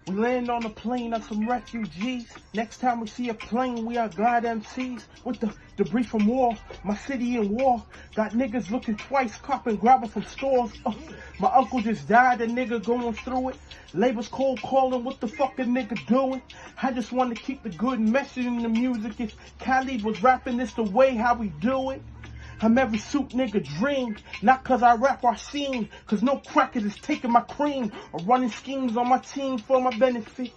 We land on a plane of some refugees. Next time we see a plane, we are God MCs. With the debris from war, my city in war. Got niggas looking twice, copping, grabbing from stores. My uncle just died, a nigga going through it. Labor's cold calling, what the fuck a nigga doing? I just want to keep the good message in the music. If Khalid was rapping, this the way how we do it. I'm every suit nigga dream, not cause I rap our scene, cause no crackers is taking my cream, or running schemes on my team for my benefit.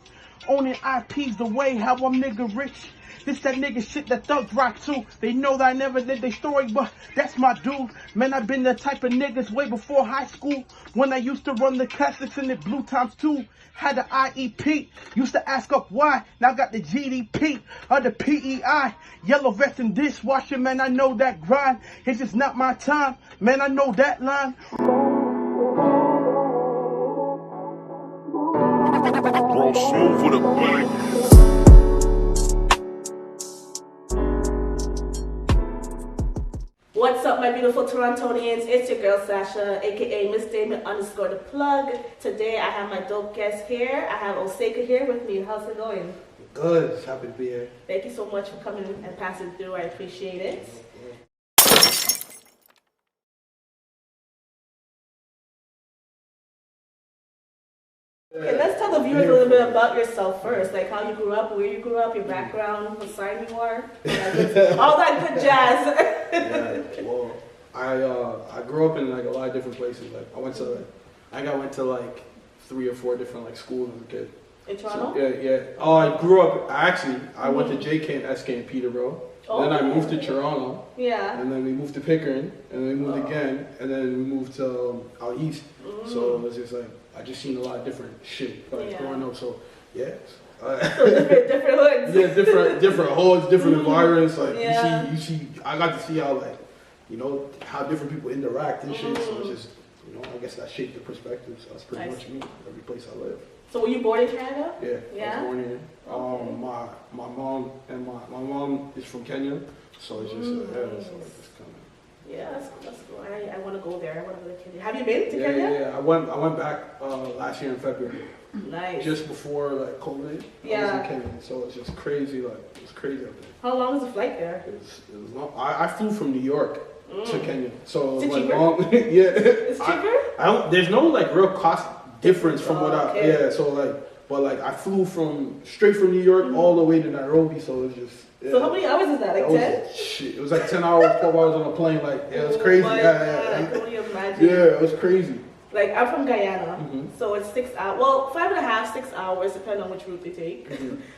Owning IP's the way how I'm nigga rich. This that nigga shit that thugs rock too. They know that I never did their story, but that's my dude. Man, I've been the type of niggas way before high school. When I used to run the classics in the blue times too. Had the IEP, used to ask up why. Now got the GDP or the PEI. Yellow vest and dishwasher, man, I know that grind. It's just not my time, man, I know that line. Bro, smooth with a bang. What's up, my beautiful Torontonians? It's your girl Sasha, aka Miss Damon _ the plug. Today I have my dope guest here. I have Oseko here with me. How's it going? Good, happy to be here. Thank you so much for coming and passing through. I appreciate it. Okay, let's tell the viewers a little bit about yourself first, like how you grew up, where you grew up, your background, what sign you are, all that good jazz. Yeah, well, I grew up in like a lot of different places. Like I went to like 3 or 4 different like schools as a kid. In Toronto? So, yeah. Oh, I grew up. I went to JK and SK in Peterborough. Oh. Then I moved to Toronto. Yeah. And then we moved to Pickering, and then we moved again, and then we moved to out east. So it was just like I just seen a lot of different shit like growing up. So yeah. So different hoods. Yeah, different hoods, different environments. Like you see, I got to see how like, you know, how different people interact and shit. So it's just, you know, I guess that shaped the perspective. So that's pretty much me. Every place I live. So were you born in Canada? Yeah. I was born here. Okay. My mom and my mom is from Kenya, so it's just so it's kind of. Yeah, that's cool. I want to go there. I want to go to Kenya. Have you been to Kenya? Yeah. I went back last year in February. Nice. Just before like COVID. Yeah. I was in Kenya, so it's just crazy. Like it's crazy out there. How long was the flight there? It was long. I flew from New York to Kenya, so Is it like cheaper? long. It's cheaper? I don't. There's no like real cost difference from what okay. So like, but like I flew straight from New York all the way to Nairobi, so it was just. Yeah. So how many hours is that? Like 10? Shit, it was like 10 hours, 12 hours on a plane. Like it was crazy. My God, God, can you imagine? Yeah, it was crazy. Like I'm from Guyana, so it's 6 hours. Well, 5.5, 6 hours, depending on which route they take.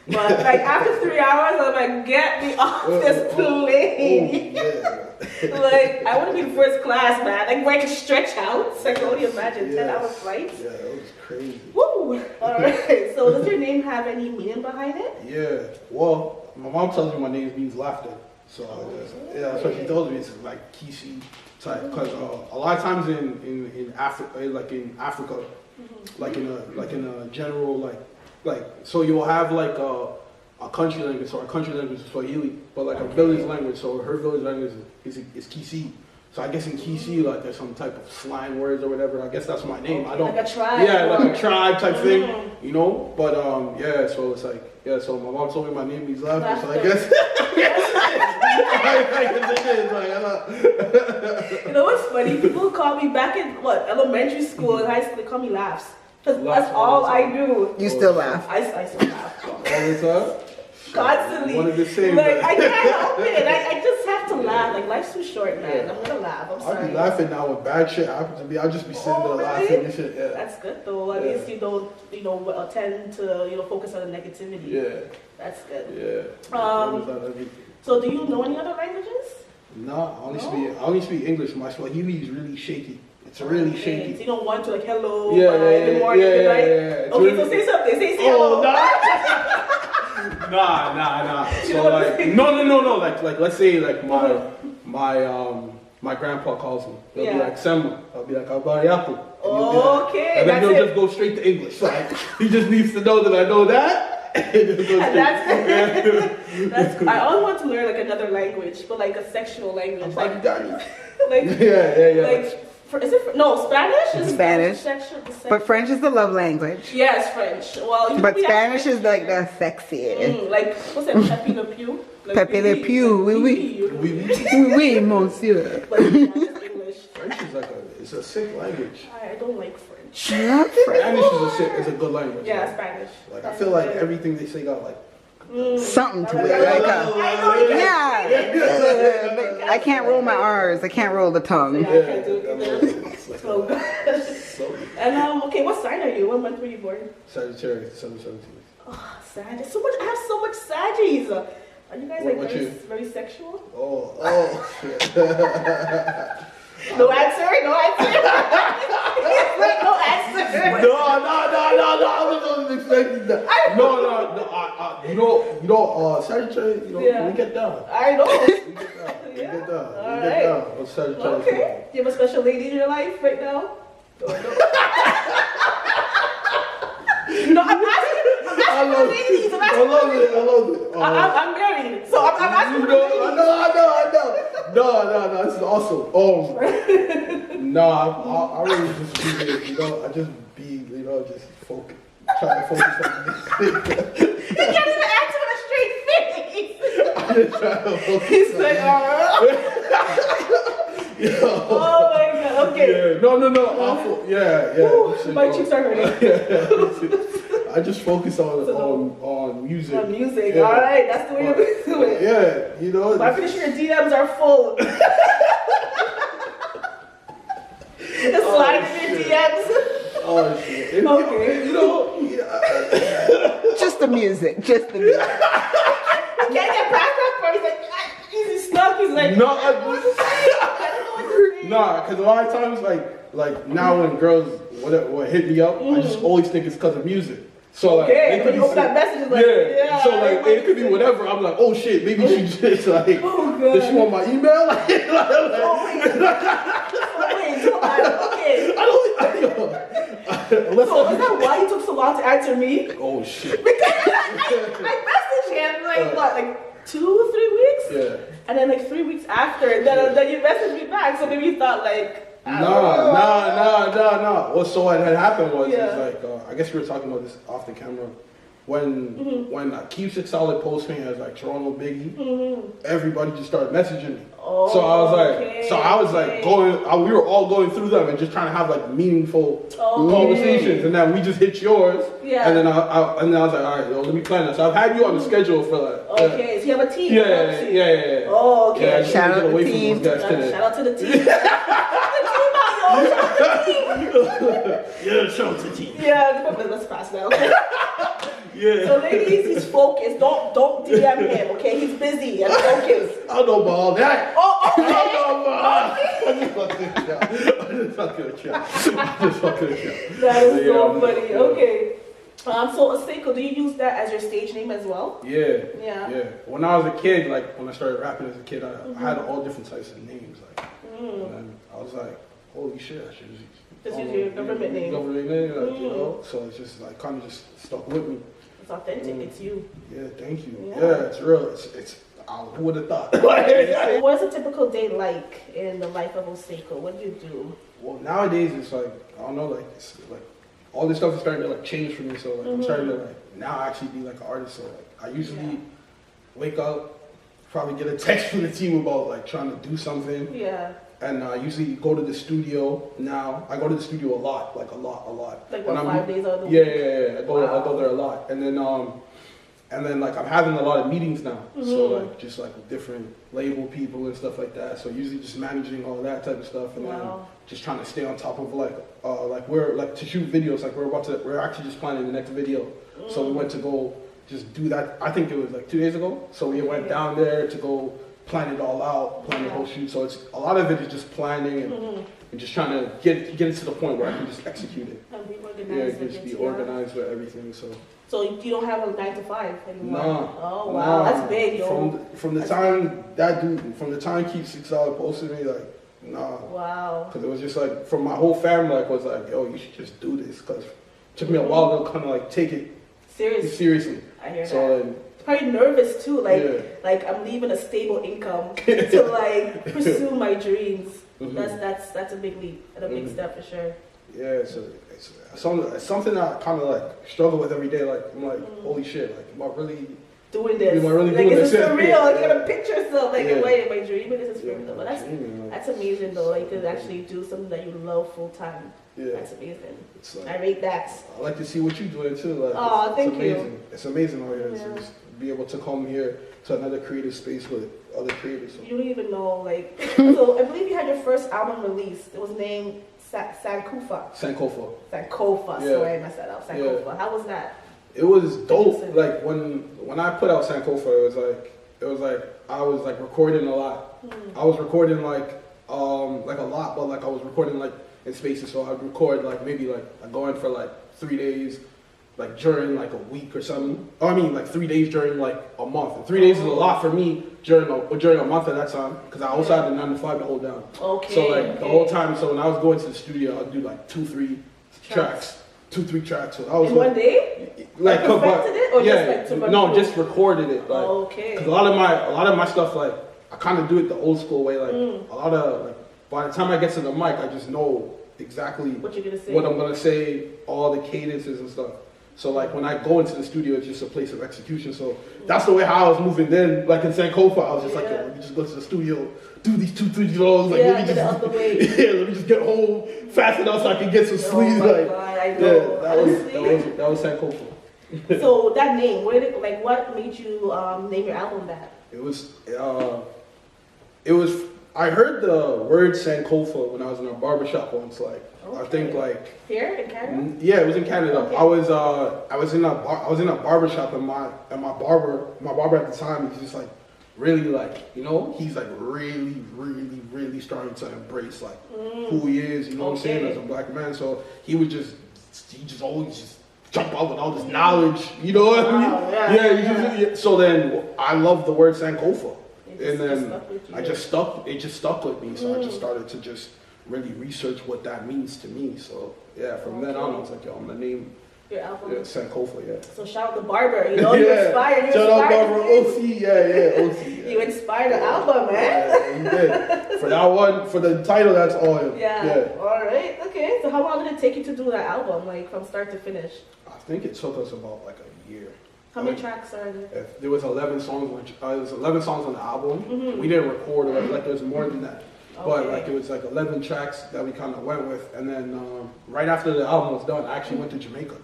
But like after 3 hours, I'm like, get me off this plane. Like I want to be in first class, man. Like where I can stretch out. So I can only imagine 10-hour flights. Yeah, it was crazy. Woo! All right. So does your name have any meaning behind it? Yeah. Well, my mom tells me my name means laughter. So that's what she tells me. It's like Kishi type, because a lot of times in Africa, like in Africa, like in a general like so you'll have like a country language. So our country language is Swahili, but like a village language. So her village language is Kisi. So I guess in Kisi, like there's some type of slang words or whatever. I guess that's my name. I don't. Like a tribe. Yeah, like a tribe type thing, you know. But yeah, so it's like so my mom told me my name means laughter. So I guess. You know what's funny? People call me back in elementary school and high school. They call me laughs because that's all I do. You still laugh. I still laugh. All the time. Constantly. One of the same. Like I can't help it. I just have to laugh. Like life's too short, man. I'm gonna laugh. I'm sorry. I'll be laughing now when bad shit happens to me. I'll just be sitting there laughing and shit. Yeah. That's good though. At least you don't tend to focus on the negativity. Yeah. That's good. Yeah. So do you know any other languages? No, I only speak English. My Swahili is really shaky. It's really shaky. So you don't want to like hello, good morning, good night. Yeah. Okay, so say something. Say hello. Nah. So like no. Like let's say like my grandpa calls me. He'll be like Semba. I'll be like Abariapo. Okay. And then he'll just go straight to English. Like he just needs to know that I know that. That's I always want to learn like another language, but like a sexual language. Like yeah. Like Is it? No, Spanish is Spanish. Section. But French is the love language. Yes, French. Well, you But can be Spanish French. is like the sexiest. Like what's that? Pepe Le Pew. Like, Pepe Le Pew, oui, oui. Oui, monsieur. But yeah, it's English. French is like it's a sick language. I don't like French. Not French. Spanish is a good language. Yeah, Spanish. Like I feel like everything they say got like Something to it. Like yeah. I can't roll my R's. I can't roll the tongue. Yeah, I can't do it either. So good. And okay, what sign are you? What month were you born? Sagittarius, December 17th. Oh, Sag. There's so much. I have so much Saggies. Are you guys like very sexual? Oh shit. No answer. No answer. No answer. No, I wasn't expecting that. No, Sagittarius, we get down. I know. We get down. What's Sagittarius? Okay. Do you have a special lady in your life right now? No, I'm asking for ladies. I love it. I'm married, so I'm asking for ladies. I know. No, this is awesome. No, I really just be there, I just be, just focus. Try to focus on this. He can't even answer with a straight face. I just try to focus. He's like, oh my god, okay. Yeah, no. Awful. Yeah. Ooh, my cheeks are hurting. I just focus on music. On music, yeah. alright, that's the way to do it. Yeah, But I'm pretty sure your DMs are full. It's sliding in your DMs. Oh shit. Okay. Just the music. Just the music. I can't get past that part. He's like, he's stuck. He's like, No, I don't know what to say. Nah, because a lot of times, like now when girls what hit me up, I just always think it's because of music. So like, okay, when you open that message, it's like, yeah. So like, it could be whatever. I'm like, oh shit, maybe she just like, does she want my email? Oh wait, okay. I don't. So is that why you took so long to answer me? Oh shit. Because I messaged him like 2-3 weeks? Yeah. And then like 3 weeks after, then you messaged me back, so maybe you thought like, No. Well, so what had happened was, I guess we were talking about this off the camera. When Keep It Solid posted me as like Toronto Biggie, everybody just started messaging me. Oh, so I was like, we were all going through them and just trying to have like meaningful conversations, and then we just hit yours. Yeah. And then I was like, all right, let me plan this. So I've had you on the schedule for like. Okay, so you have a team. Yeah. Oh, okay. Yeah, shout out to the team. Shout out to the team. Yeah, shout out to the team. Yeah, let's pass that. Okay. Yeah. So ladies, he's focused. Don't DM him, okay? He's busy and focused. I don't know about all that. Oh, okay. I don't know about I'm just fucking with you. That is so funny. Okay. So Oseko, do you use that as your stage name as well? Yeah. When I was a kid, like when I started rapping as a kid, I had all different types of names. Like, and then I was like, holy shit, I should just use your government name. So it's just like kind of just stuck with me. It's authentic. It's you. Yeah, thank you. Yeah, it's real. It's who would have thought? What's a typical day like in the life of Oseko? What do you do? Well, nowadays it's like I don't know, like it's like all this stuff is starting to like change for me. So like I'm starting to like now actually be like an artist. So like I usually wake up, probably get a text from the team about like trying to do something. Yeah. And I usually go to the studio now. I go to the studio a lot, like a lot. Like what, 5 days out of the week? Yeah. I go there a lot, and then like I'm having a lot of meetings now. So like just like with different label people and stuff like that. So usually just managing all that type of stuff, and then just trying to stay on top of like we're like to shoot videos. Like we're actually just planning the next video. So we went to go just do that. I think it was like 2 days ago. So we went down there to go plan it all out, plan the whole shoot. So it's a lot of it is just planning and just trying to get it to the point where I can just execute it. And be organized. Just be organized with everything. So you don't have a 9 to 5 anymore? No. Oh wow, that's big, yo. From the time Keep It Solid posted me, like, nah. Wow. Because it was just like, from my whole family, like, was like, yo, you should just do this. Because it took me a while to kind of like take it seriously. I hear so, that. Probably nervous too, like I'm leaving a stable income to like pursue my dreams. That's a big leap and a big step for sure. Yeah, it's something that I kind of like struggle with every day. Like I'm like, holy shit, like am I really doing this? Am I really like doing is this? this for real? Yeah. Like you gotta picture yourself like Yeah. am I dreaming? This is for real. But Dreaming, that's amazing though. Like you could actually do something that you love full time. Yeah. That's amazing. It's like, I rate that. I like to see what you're doing too. Like, Oh, it's thank amazing. you. It's amazing out here. Yeah. Just be able to come here to another creative space with other creators. So. You don't even know like. So I believe you had your first album released. It was named Sankofa. Sankofa. Sankofa. Yeah. Sorry, I messed that up. Sankofa. Yeah. How was that? It was dope. Like when I put out Sankofa, it was like I was like recording a lot. I was recording like a lot, but like I was recording like in spaces. So I'd record like maybe like I go in for like 3 days, like during like a week or something. Oh, I mean like 3 days during like a month. And 3 days is a lot for me during a month at that time because I also had the 9 to 5 to hold down. Okay. So like the whole time. So when I was going to the studio, I'd do like 2-3 tracks. 2-3 tracks. So I was in one day? Like perfected it or just like just recorded it. Like, okay. Cause a lot of my stuff like I kind of do it the old school way. Like a lot of like by the time I get to the mic, I just know exactly what you're gonna say, what I'm gonna say, all the cadences and stuff. So like when I go into the studio, it's just a place of execution. So that's the way how I was moving then. Like in Sankofa, I was just like, yo, let me just go to the studio, do these 2-3 songs. Like let me get out the way. let me just get home fast enough so I can get some sleep. Oh my God, I know. That was Sankofa. So that name, what made you name your album that? It was. I heard the word Sankofa when I was in a barbershop once. Like I think like here in Canada. Yeah, it was in Canada. Okay. I was in a barbershop and my barber at the time, he's just like really like, you know, he's like really starting to embrace like who he is, you know what I'm saying, as a black man. So he just always just jump out with all this knowledge, you know what I mean? So then I love the word Sankofa. And then it just stuck with me. So I just started to just really research what that means to me. So yeah, from then on I was like, yo, I'm gonna name your album Sankofa, yeah. So shout out the barber, you know, you inspired. Shout out barber OC, OC. Yeah. You inspired the album, man. Yeah, you did. For that one, for the title, that's all him. Yeah. All right. Okay. So how long did it take you to do that album, like from start to finish? I think it took us about like a year. How many tracks are there? There was 11 songs. There was 11 songs on the album. We didn't record it. Like there was more than that. But like it was like 11 tracks that we kind of went with. And then right after the album was done, I actually went to Jamaica.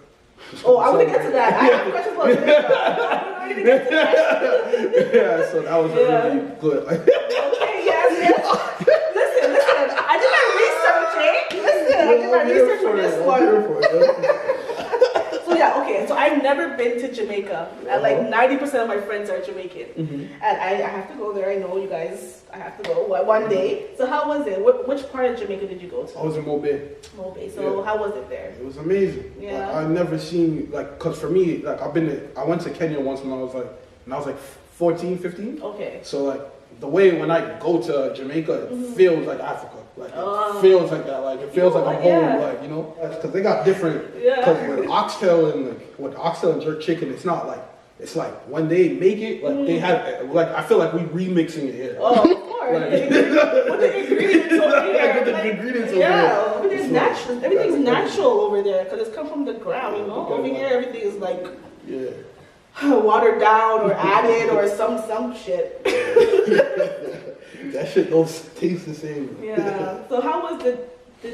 Oh, I want to get to that. I have questions about Jamaica. I'm ready to get to that. Yeah, so that was really good. Okay, yes. Listen. I did my research, eh? Listen, I did my research for this one. So yeah, okay. So I've never been to Jamaica. And like 90% of my friends are Jamaican, and I have to go there. I know you guys. I have to go one day. So how was it? Which part of Jamaica did you go to? I was in Mobay. So how was it there? It was amazing. Yeah. Like, I've never seen like, cause for me, like I went to Kenya once when I was like 14, 15. Okay. So like the way when I go to Jamaica, it feels like Africa. Like it feels like that. Like it feels like I'm home. Like, you know, because they got different. Because with oxtail and jerk chicken, it's not like. It's like when they make it, like they have, like I feel like we remixing it here. Oh, of course. With the ingredients over here. With the ingredients over here. Everything's natural. Everything's natural over there because it's come from the ground. You know, over here everything is like watered down or added or some shit. That shit don't taste the same. Yeah. So how was did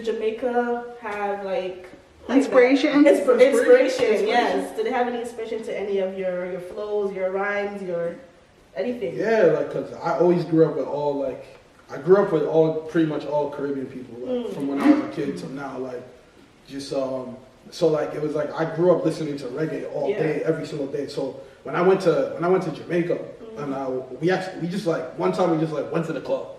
Jamaica have like inspiration? Inspiration, yes. Did it have any inspiration to any of your flows, your rhymes, your anything? Yeah, like cause I always grew up with pretty much all Caribbean people, like, from when I was a kid to now, like just so like it was like I grew up listening to reggae all day, every single day. So when I went to Jamaica, and we just like one time we just like went to the club.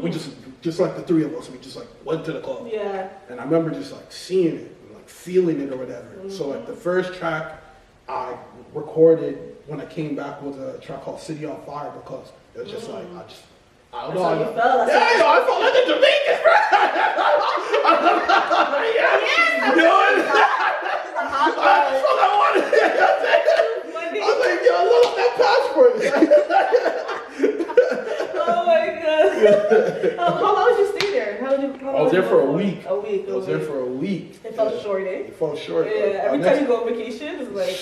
We just like the three of us, we just like went to the club. Yeah. And I remember just like seeing it, and, like feeling it or whatever. So like the first track I recorded when I came back was a track called City on Fire because it was just like I don't know. That's how you felt. I felt like a Jamaican, bro. I wanted it. I was like, yo, look at that passport. Oh my god. How long did you stay there? for a week. A week. I was there for a week. It felt short, eh? It felt short. Yeah, every time you go on vacation, it's like,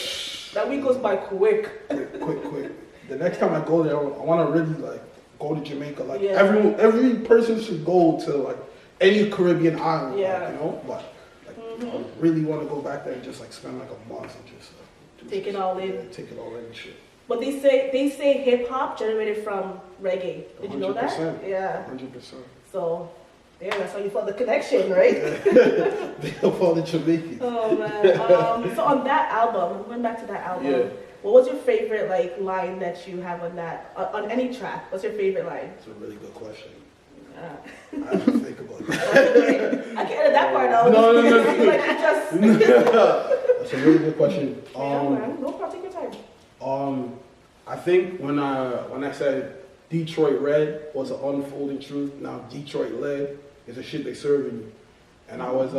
that week goes by quick. Quick. The next time I go there, I want to really like go to Jamaica. Like Yeah. every person should go to like any Caribbean island. Yeah. Like, you know, but like, I really want to go back there and just like spend like a month and just Take it all in. Take it all in and shit. But they say hip hop generated from reggae. Did you know that? 100%. Yeah. 100%. So, yeah, that's how you felt the connection, right? They all the Jamaicans. Oh man. So on that album, going back to that album, Yeah. what was your favorite like line that you have on that on any track? What's your favorite line? It's a really good question. Uh, I have to think about that. I can edit that part out. No. Like you just. That's a really good question. Yeah, man. No problem. Take your time. I think when I said Detroit Red was an unfolding truth, now Detroit Lead is the shit they serving you. And I was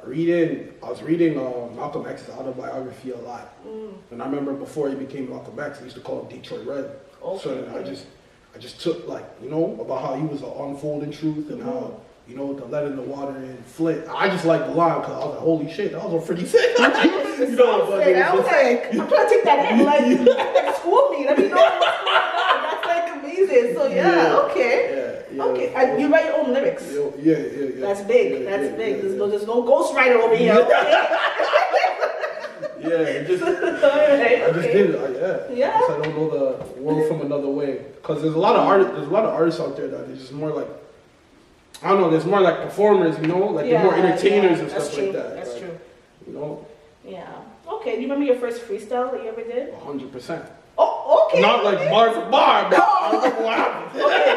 reading Malcolm X's autobiography a lot. And I remember before he became Malcolm X, they used to call him Detroit Red. Okay. So then I just took like, you know, about how he was an unfolding truth and how, you know, the lead in the water in Flint. I just like the line because I was like, holy shit, that was pretty sick. You know, but I was like, I'm trying to take that in, like school me. Let me know what's going on. That's like amazing. So yeah, okay. Yeah, okay. And you write your own lyrics. Yeah. That's big. That's big. There's no ghostwriter over here. Yeah, I just did it. Yeah. I don't know the world from another way. Because there's a lot of artists out there that is just more like, I don't know, there's more like performers, you know, like they're more entertainers and stuff like that. That's true. You know? Yeah. Okay. Do you remember your first freestyle that you ever did? 100%. Oh, okay. Not like bar for bar, but I remember what happened. Okay.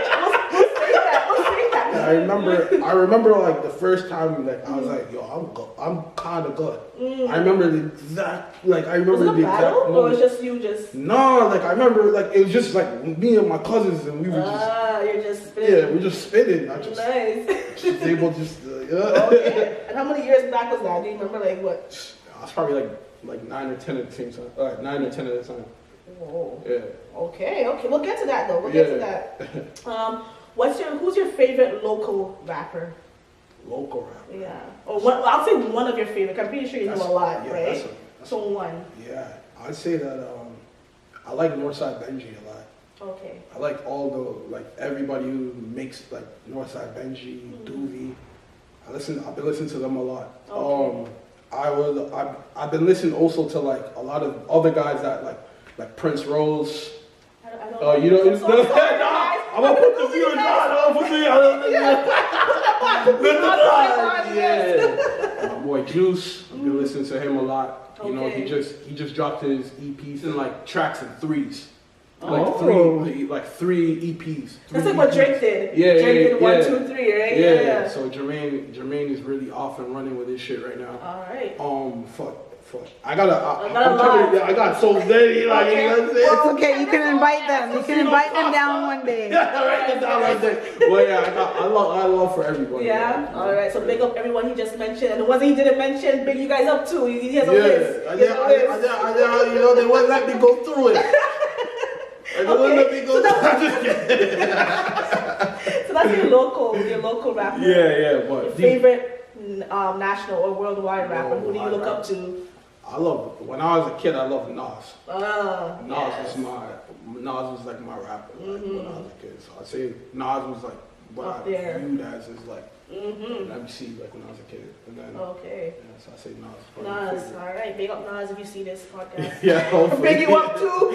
We'll say that. I remember like the first time like I was like, yo, I'm kind of good. I remember the exact Was it a battle or was just you just? No, like I remember like it was just like me and my cousins and we were just. You're just spinning. Yeah, we just spinning. I just nice. was able to just Okay. And how many years back was that? Do you remember like what? I was probably like 9 or 10 at the same time. 9 or 10 at a time. Whoa. Yeah. Okay. We'll get to that though. We'll get to that. Who's your favorite local rapper? Local rapper. Yeah. Or what? I'll say one of your favorite. I'm pretty sure you know a lot, right? So one. Yeah, I'd say that I like Northside Benji a lot. Okay. I like all the everybody who makes like Northside Benji, Doobie. I've been listening to them a lot. Okay. I've been listening also to like a lot of other guys that like Prince Rose. I don't Oh, you know, I'm gonna put the viewers on. Yeah. My boy Juice, I've been listening to him a lot. You know, he just dropped his EPs in like tracks in threes. Like three EPs. That's like what Drake did. Yeah, Drake did 1, 2, 3, right? Yeah. So Jermaine is really off and running with his shit right now. All right. Fuck. I got so many, like, you know what I'm saying? It's okay, you can invite them. You can invite them down one day. Yeah, write them down like that. Well, yeah, I love for everybody. Yeah. All right. So big up everyone he just mentioned, and the ones he didn't mention, big you guys up too. He has a list. You know, they wouldn't let me go through it. So that's your local rapper. Yeah, but your favorite national or worldwide rapper. Who do you look up to? When I was a kid, I loved Nas. Nas was like my rapper when I was a kid. So I'd say Nas was like what I viewed as like an MC like when I was a kid. And then so I say Nas. Nas, all right. Big up Nas if you see this podcast. Yeah, hopefully. Big you up too.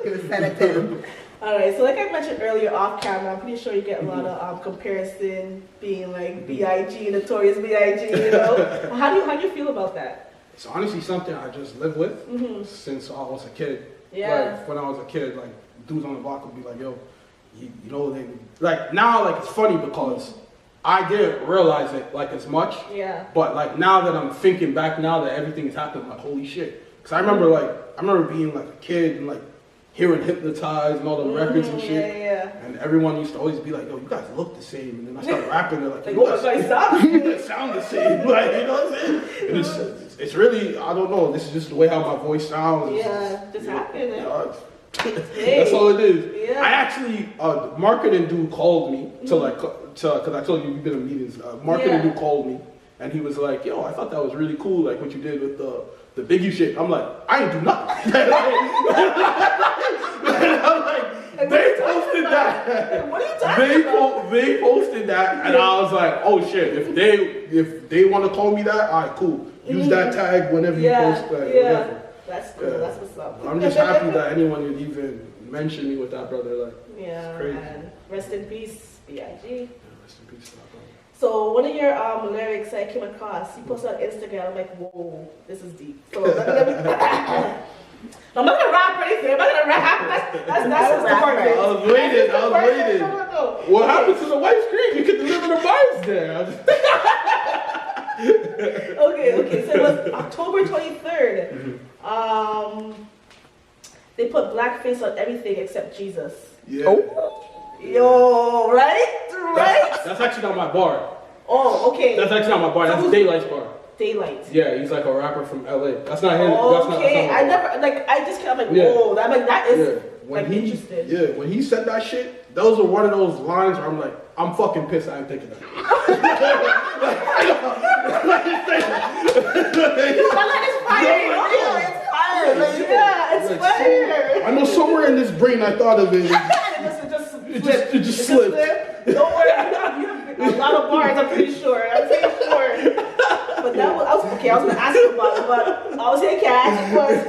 He was set at 10. All right, so like I mentioned earlier off camera, I'm pretty sure you get a lot of comparison being like B.I.G., Notorious B.I.G., you know? How do you feel about that? It's honestly something I just live with since I was a kid. Yeah. Like when I was a kid, like dudes on the block would be like, yo, you know, they like now like it's funny because I didn't realize it like as much. Yeah. But like now that I'm thinking back now that everything's happened, I'm like, holy shit. Because I remember being like a kid and like hearing Hypnotized and all the records and shit. Yeah. And everyone used to always be like, yo, you guys look the same. And then I started rapping, they're like, you you guys sound the same. Like, you know what I'm saying? And it's really, I don't know, this is just the way how my voice sounds. Yeah, just happened. That's all it is. Yeah. I actually, marketing dude called me to because I told you we've been in meetings. Marketing dude called me, and he was like, "Yo, I thought that was really cool, like what you did with the Biggie shit." I'm like, "I ain't do nothing." I'm like, they posted that. What are you talking about? They posted that, and I was like, "Oh shit! If they want to call me that, all right, cool. Use that tag whenever you post that." Whatever. That's cool. That's what's up. I'm just happy that anyone would even mention me with that, brother. Like, yeah, it's crazy. man. Rest in peace, B.I.G. Yeah, rest in peace, brother. So one of your lyrics I came across, you posted on Instagram. I'm like, whoa, this is deep. So let me I'm not gonna rap or anything. I'm not gonna rap. That's just the part. I was waiting. No. What happened to the white screen? You could deliver the bars there. Okay. So it was October 23rd. They put blackface on everything except Jesus. Yeah. Oh. Yo, right? That's actually not my bar. Oh, okay. That's actually not my bar. That's Daylight's bar. Daylight. Yeah, he's like a rapper from LA. That's not him. Okay, that's not I'm like, whoa, that is when like interesting. Yeah, when he said that shit, those were one of those lines where I'm like, I'm fucking pissed I ain't thinking that. It's fire. I know somewhere in this brain I thought of it. It just slipped. Don't worry, you have a lot of bars, I'm pretty sure. But that was okay, I was gonna ask you about it, but I was here catch, of course.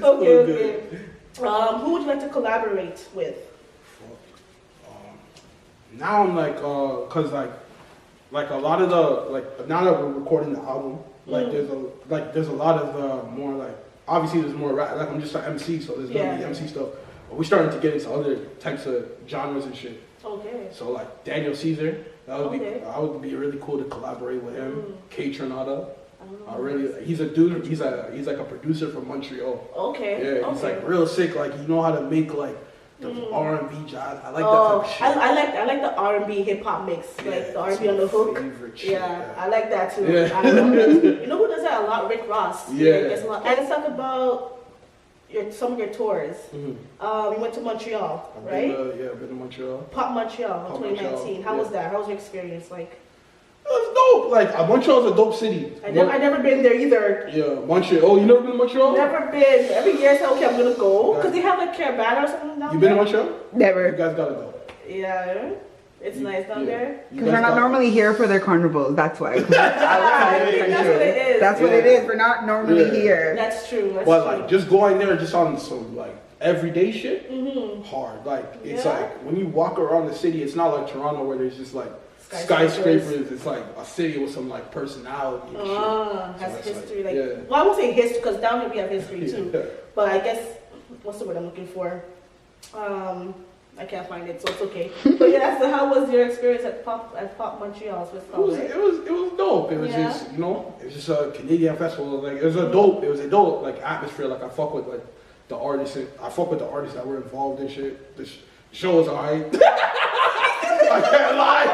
Okay. Who would you like to collaborate with? Now I'm like, cause like a lot of the now that we're recording the album, there's a lot of more like obviously there's more rap. Like I'm just an MC, so there's gonna be MC stuff. But we're starting to get into other types of genres and shit. Okay. So like Daniel Caesar, that would be really cool to collaborate with him. K Tronada. He's a dude. He's like a producer from Montreal. Okay. Yeah, he's like real sick. Like you know how to make like the R&B jazz. I like that type of shit. I like the R&B hip hop mix, like the R&B on the hook. Shit, yeah, I like that too. Yeah. I love that too. You know who does that a lot? Rick Ross. Yeah. Gets a lot. And let's talk about some of your tours. You went to Montreal, right? I've been to Montreal. Pop Montreal, 2019. Montreal, How was that? How was your experience like? It was dope. Like Montreal's a dope city. I never been there either. Yeah, Montreal. Oh, you never been to Montreal? Never been. Every year I say, okay, I'm gonna go because they have like Caravana or something down there. You been to Montreal? Never. You guys gotta go. Yeah, it's nice down there. Because we're not normally here for their carnivals, that's why. That's what it is. That's what it is. We're not normally here. That's true. But like just going there just on some like everyday shit, hard. Like it's like when you walk around the city, it's not like Toronto where there's just like skyscrapers. It's like a city with some like personality and shit. Has history. Like, well, I won't say history because down here we have history too. But I guess what's the word I'm looking for? I can't find it, so it's okay. But yeah, so how was your experience at Pop Montreal? It was dope. It was just it was just a Canadian festival. Like it was a dope like atmosphere. Like I fuck with like the artists. I fuck with the artists that were involved in shit. The show was alright. I can't lie.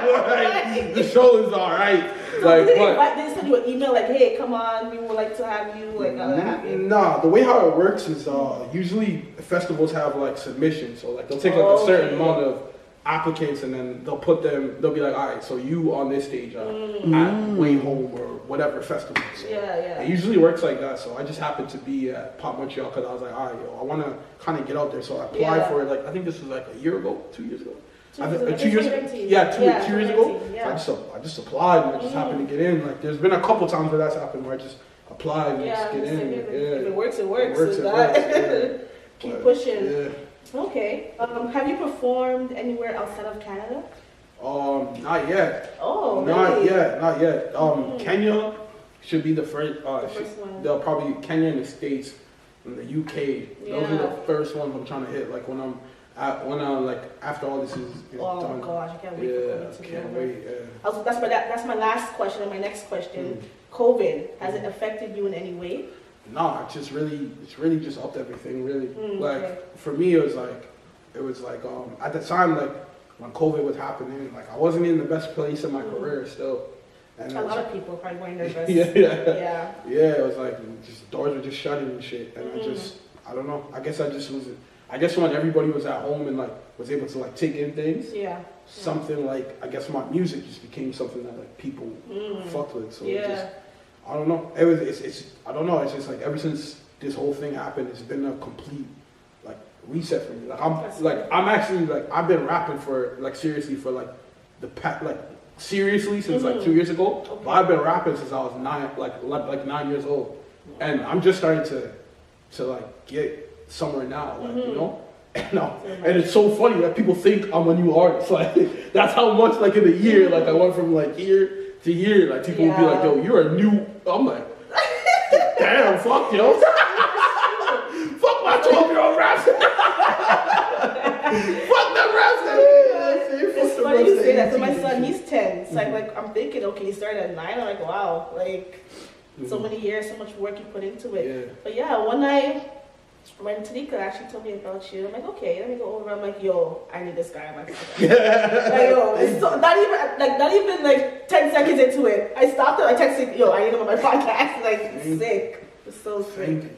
Like, the show is alright. Like, they send you an email like, hey, come on, we would like to have you. Like, how that happened? Nah, the way how it works is usually festivals have like submissions. So like they'll take like a certain amount of applicants and then they'll be like, all right, so you on this stage at Way Home or whatever festival. So it usually works like that. So I just happened to be at Pop Montreal because I was like, all right, I want to kind of get out there. So I applied for it. Like I think this was like a year ago, 2 years ago. 2 years ago. Yeah, two years ago. Yeah. So I just applied and I just happened to get in. Like there's been a couple times where that's happened where I just applied and just get in. If it works, it works. Keep pushing. Yeah. Okay. Have you performed anywhere outside of Canada? Not yet. Oh, not really? yet. Kenya should be the first. The first one. They'll probably Kenya in the States, and the UK. Those are the first ones I'm trying to hit. Like when I'm like after all this is done. Oh gosh, I can't wait for COVID to be over. That's my last question and my next question. COVID, has it affected you in any way? No, it's really just upped everything really. For me it was like at the time like when COVID was happening, like I wasn't in the best place in my career still. And a lot of people probably weren't nervous. Yeah, it was like just doors were just shutting and shit. And I don't know. I guess I just was I guess when everybody was at home and like was able to like take in things, something like I guess my music just became something that like people fucked with. So it just, I don't know. It's I don't know. It's just like ever since this whole thing happened, it's been a complete like reset for me. I'm actually like I've been rapping for like seriously for like the past like seriously since like 2 years ago. Okay. But I've been rapping since I was 9 years old, and I'm just starting to like get somewhere now, like you know. And it's so funny that people think I'm a new artist. Like that's how much like in a year, like I went from like here to here. Like people would be like, "Yo, you're a new." I'm like, "Damn, fuck yo, fuck my 12-year-old rap." Fuck that rap. It's funny you say that. So my son, he's 10. So like I'm thinking, okay, he started at 9. I'm like, wow, like so many years, so much work you put into it. Yeah. But yeah, one night. When Tanika actually told me about you, I'm like, okay, let me go over. I'm like, yo, I need this guy on my podcast. Like, yo, it's so, not even like 10 seconds into it, I stopped it. I texted, yo, I need him on my podcast. Like, sick. It's so sick.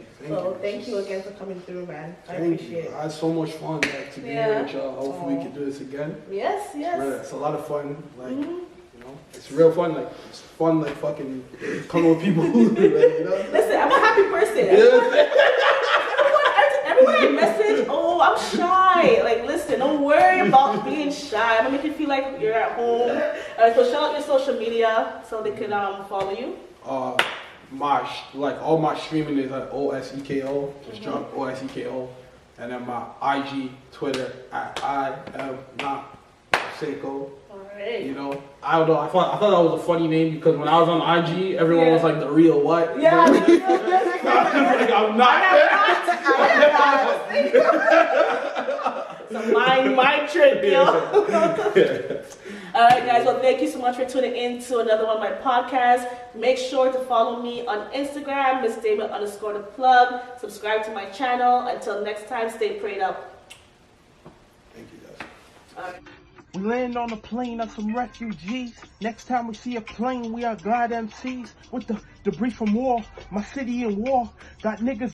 Thank you again for coming through, man. I appreciate it. I had so much fun like, to be here with y'all. Hopefully we can do this again. Yes. It's a lot of fun. Like, you know, it's real fun. Like, it's fun. Like, fucking coming with people. Like, you know? Listen, I'm a happy person. Everyone I message, oh, I'm shy. Like, listen, don't worry about being shy. I'm gonna make you feel like you're at home. So shout out your social media so they can follow you. All my streaming is at OSEKO. Just drop OSEKO, and then my IG, Twitter at iamnotoseko. Alright. You know, I don't know. I thought that was a funny name because when I was on IG, everyone was like the real what? Yeah. So I was like, I'm not. It's a mind trick, yo. Alright guys, well thank you so much for tuning in to another one of my podcasts. Make sure to follow me on Instagram, MissDamon_the_plug. Subscribe to my channel. Until next time, stay prayed up. Thank you guys. Alright. We land on a plane of some refugees. Next time we see a plane, we are God MCs with the debris from war. My city in war. Got niggas